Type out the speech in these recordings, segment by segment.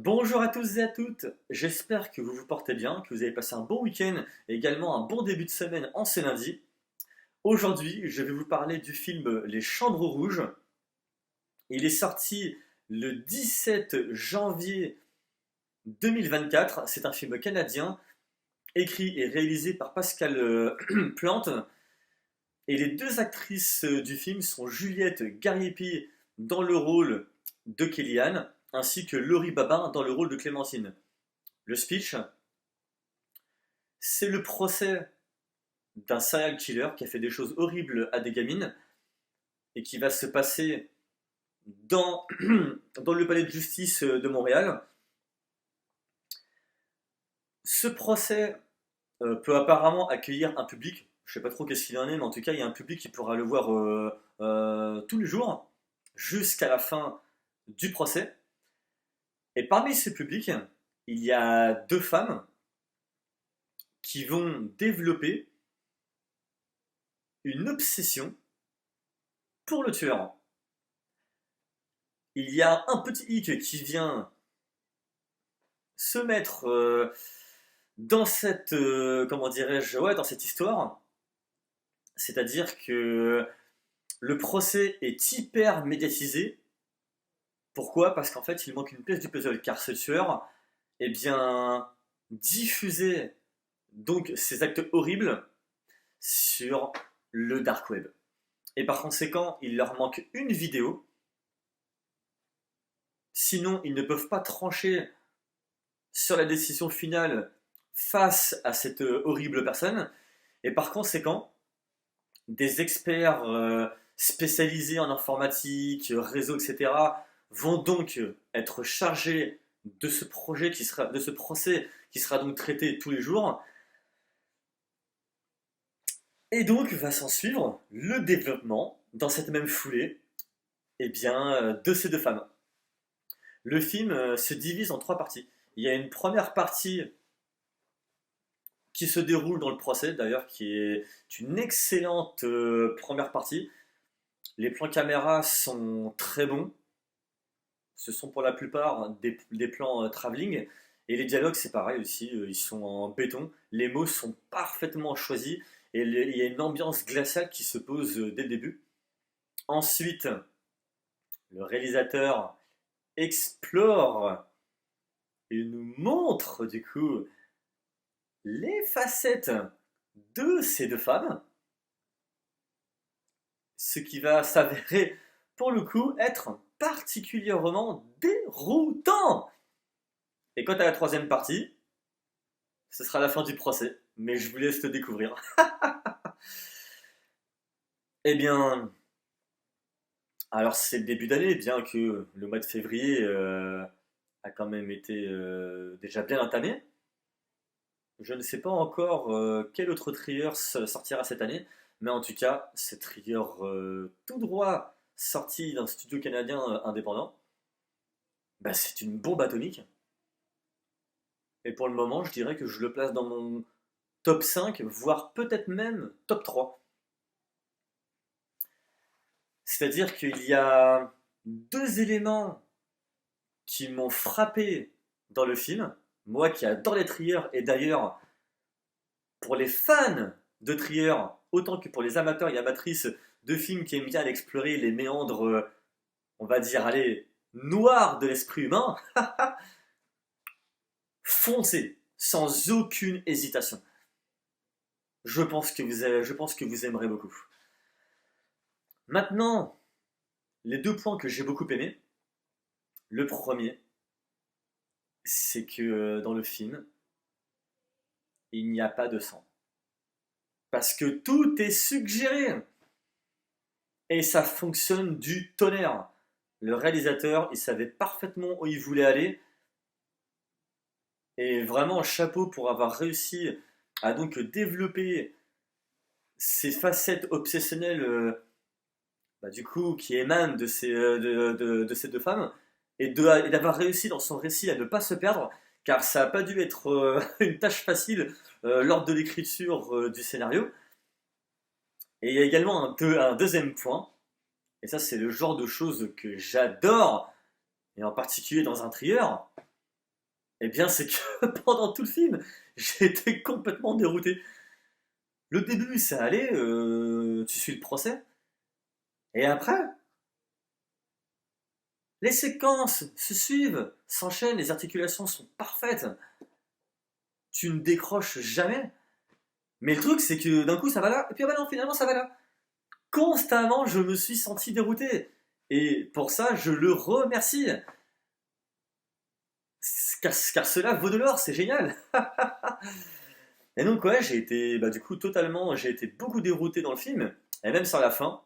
Bonjour à tous et à toutes, j'espère que vous vous portez bien, que vous avez passé un bon week-end et également un bon début de semaine en ce lundi. Aujourd'hui, je vais vous parler du film Les Chambres Rouges. Il est sorti le 17 janvier 2024. C'est un film canadien, écrit et réalisé par Pascal Plante. Et les deux actrices du film sont Juliette Gariepi dans le rôle de Kellyanne, ainsi que Laurie Babin dans le rôle de Clémentine. Le speech, c'est le procès d'un serial killer qui a fait des choses horribles à des gamines et qui va se passer dans, dans le palais de justice de Montréal. Ce procès peut apparemment accueillir un public. Je ne sais pas trop qu'est-ce qu'il en est, mais en tout cas, il y a un public qui pourra le voir tous les jours jusqu'à la fin du procès. Et parmi ce public, il y a deux femmes qui vont développer une obsession pour le tueur. Il y a un petit hic qui vient se mettre dans cette comment dirais-je, ouais, dans cette histoire, c'est-à-dire que le procès est hyper médiatisé. Pourquoi? Parce qu'en fait, il manque une pièce du puzzle, car ce tueur, eh bien, diffusait donc ces actes horribles sur le dark web. Et par conséquent, il leur manque une vidéo. Sinon, ils ne peuvent pas trancher sur la décision finale face à cette horrible personne. Et par conséquent, des experts spécialisés en informatique, réseau, etc., vont donc être chargés de ce projet de ce procès qui sera donc traité tous les jours. Et donc va s'en suivre le développement dans cette même foulée, eh bien, de ces deux femmes. Le film se divise en trois parties. Il y a une première partie qui se déroule dans le procès, d'ailleurs, qui est une excellente première partie. Les plans caméra sont très bons. Ce sont pour la plupart des plans travelling. Et les dialogues, c'est pareil aussi, ils sont en béton. Les mots sont parfaitement choisis. Et il y a une ambiance glaciale qui se pose dès le début. Ensuite, le réalisateur explore et nous montre du coup les facettes de ces deux femmes, ce qui va s'avérer pour le coup être particulièrement déroutant. Et quant à la troisième partie, ce sera la fin du procès, mais je vous laisse le découvrir. Eh bien, alors c'est le début d'année, bien que le mois de février a quand même été déjà bien entamé. Je ne sais pas encore quel autre thriller sortira cette année, mais en tout cas, c'est thriller tout droit sorti d'un studio canadien indépendant. Bah, c'est une bombe atomique. Et pour le moment, je dirais que je le place dans mon top 5, voire peut-être même top 3. C'est-à-dire qu'il y a deux éléments qui m'ont frappé dans le film. Moi qui adore les thrillers, et d'ailleurs, pour les fans de thrillers, autant que pour les amateurs et amatrices de films qui aiment bien aller explorer les méandres, on va dire, allez, noirs de l'esprit humain, foncez, sans aucune hésitation. Je pense que vous aimerez beaucoup. Maintenant, les deux points que j'ai beaucoup aimés. Le premier, c'est que dans le film, il n'y a pas de sang. Parce que tout est suggéré. Et ça fonctionne du tonnerre. Le réalisateur, il savait parfaitement où il voulait aller. Et vraiment, chapeau pour avoir réussi à donc développer ces facettes obsessionnelles du coup, qui émanent de ces deux femmes. Et d'avoir réussi dans son récit à ne pas se perdre. Car ça n'a pas dû être une tâche facile lors de l'écriture du scénario. Et il y a également un deuxième point. Et ça, c'est le genre de choses que j'adore, et en particulier dans un thriller, Eh bien, c'est que pendant tout le film, j'ai été complètement dérouté. Le début, ça allait, tu suis le procès, et après, les séquences se suivent, s'enchaînent, les articulations sont parfaites, tu ne décroches jamais. Mais le truc, c'est que d'un coup, ça va là, et puis ah bah non, finalement, ça va là. Constamment, je me suis senti dérouté. Et pour ça, je le remercie. Car cela vaut de l'or, c'est génial. Et donc, ouais, j'ai été, bah, du coup, totalement, j'ai été beaucoup dérouté dans le film, et même sur la fin,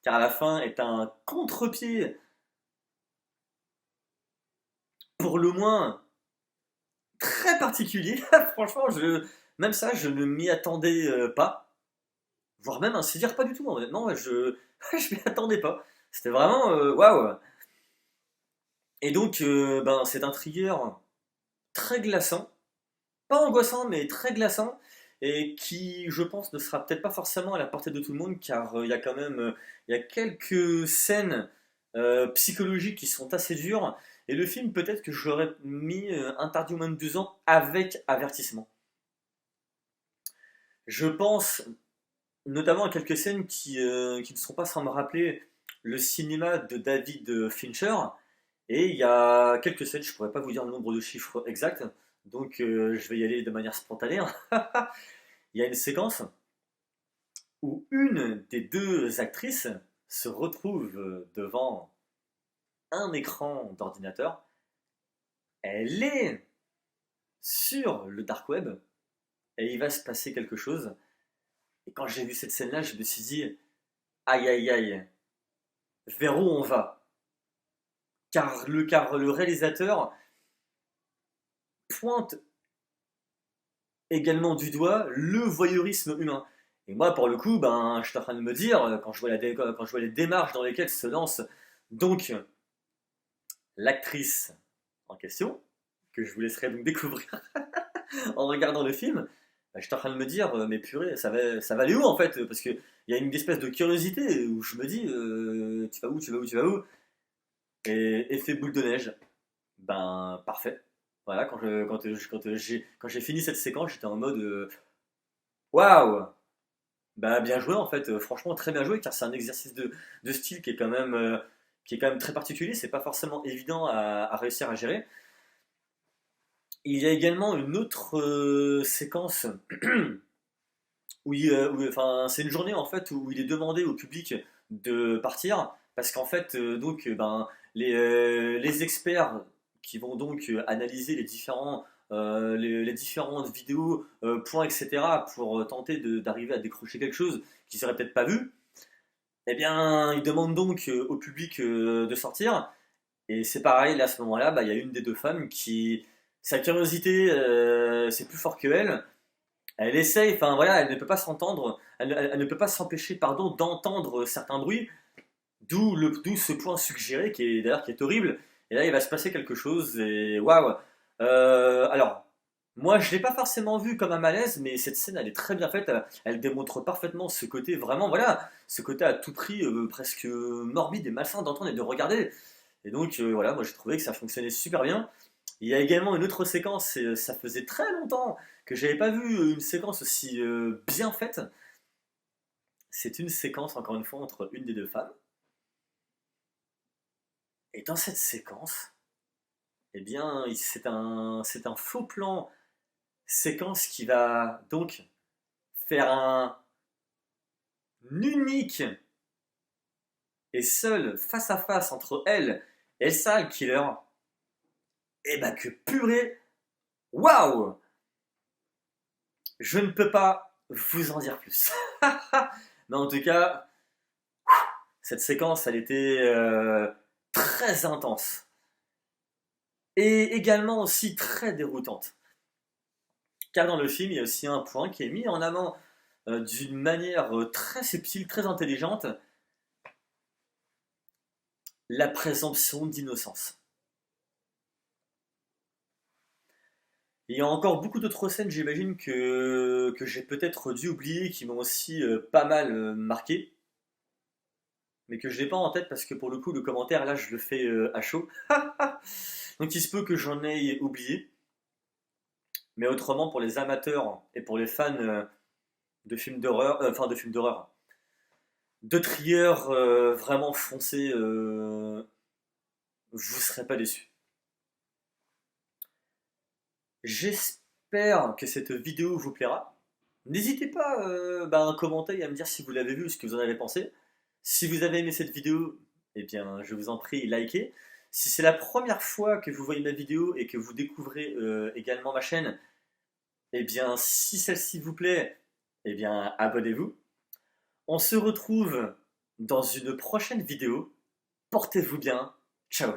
car la fin est un contre-pied, pour le moins, très particulier. Franchement, même ça, je ne m'y attendais pas, voire même, ainsi dire, pas du tout, honnêtement, ouais, je m'y attendais pas. C'était vraiment, waouh! Et donc, ben, c'est un trigger très glaçant, pas angoissant, mais très glaçant, et qui, je pense, ne sera peut-être pas forcément à la portée de tout le monde, car il y a quand même il y a quelques scènes psychologiques qui sont assez dures, et le film, peut-être que je l'aurais mis interdit aux moins de 12 ans avec avertissement. Je pense notamment à quelques scènes qui ne sont pas sans me rappeler le cinéma de David Fincher, et il y a quelques scènes, je ne pourrais pas vous dire le nombre de chiffres exacts, donc je vais y aller de manière spontanée, hein. Il y a une séquence où une des deux actrices se retrouve devant un écran d'ordinateur. Elle est sur le dark web et il va se passer quelque chose. Et quand j'ai vu cette scène-là, je me suis dit, aïe aïe aïe, vers où on va? Car le réalisateur pointe également du doigt le voyeurisme humain. Et moi, pour le coup, ben, je suis en train de me dire, quand je vois les démarches dans lesquelles se lance donc l'actrice en question, que je vous laisserai donc découvrir en regardant le film, bah, j'étais en train de me dire, mais purée, ça va aller où en fait? Parce qu'il y a une espèce de curiosité où je me dis, tu vas où, tu vas où, tu vas où? Et effet boule de neige, ben parfait. Voilà, quand j'ai fini cette séquence, j'étais en mode, waouh! Bah, bien joué en fait, franchement très bien joué, car c'est un exercice de style qui est quand même très particulier, c'est pas forcément évident à réussir à gérer. Il y a également une autre séquence enfin, c'est une journée en fait où il est demandé au public de partir parce qu'en fait, ben, les experts qui vont donc analyser les différentes vidéos, points, etc., pour tenter d'arriver à décrocher quelque chose qu'ils n'auraient peut-être pas vu, eh bien, ils demandent donc au public de sortir. Et c'est pareil, là, à ce moment-là, bah, il y a une des deux femmes qui, sa curiosité, c'est plus fort que elle. Elle essaye, enfin voilà, elle ne peut pas s'entendre, elle ne peut pas s'empêcher, pardon, d'entendre certains bruits, d'où ce point suggéré qui est d'ailleurs qui est horrible. Et là, il va se passer quelque chose et waouh. Alors, moi, je l'ai pas forcément vu comme un malaise, mais cette scène, elle est très bien faite. Elle démontre parfaitement ce côté vraiment, voilà, ce côté à tout prix presque morbide et malsain d'entendre et de regarder. Et donc voilà, moi j'ai trouvé que ça fonctionnait super bien. Il y a également une autre séquence, et ça faisait très longtemps que j'avais pas vu une séquence aussi bien faite. C'est une séquence, encore une fois, entre une des deux femmes. Et dans cette séquence, eh bien, c'est un faux plan séquence qui va donc faire un unique et seul face à face entre elle et le serial killer. Et bah que purée, waouh! Je ne peux pas vous en dire plus. Mais en tout cas, cette séquence, elle était très intense. Et également aussi très déroutante. Car dans le film, il y a aussi un point qui est mis en avant d'une manière très subtile, très intelligente, la présomption d'innocence. Il y a encore beaucoup d'autres scènes, j'imagine, que j'ai peut-être dû oublier, qui m'ont aussi pas mal marqué, mais que je n'ai pas en tête parce que pour le coup, le commentaire, là, je le fais à chaud. Donc il se peut que j'en ai oublié. Mais autrement, pour les amateurs et pour les fans de films d'horreur, enfin de films d'horreur, de thrillers vraiment foncés, vous ne serez pas déçus. J'espère que cette vidéo vous plaira. N'hésitez pas à commenter et à me dire si vous l'avez vu ou ce que vous en avez pensé. Si vous avez aimé cette vidéo, eh bien, je vous en prie, likez. Si c'est la première fois que vous voyez ma vidéo et que vous découvrez également ma chaîne, eh bien, si celle-ci vous plaît, eh bien, abonnez-vous. On se retrouve dans une prochaine vidéo. Portez-vous bien. Ciao.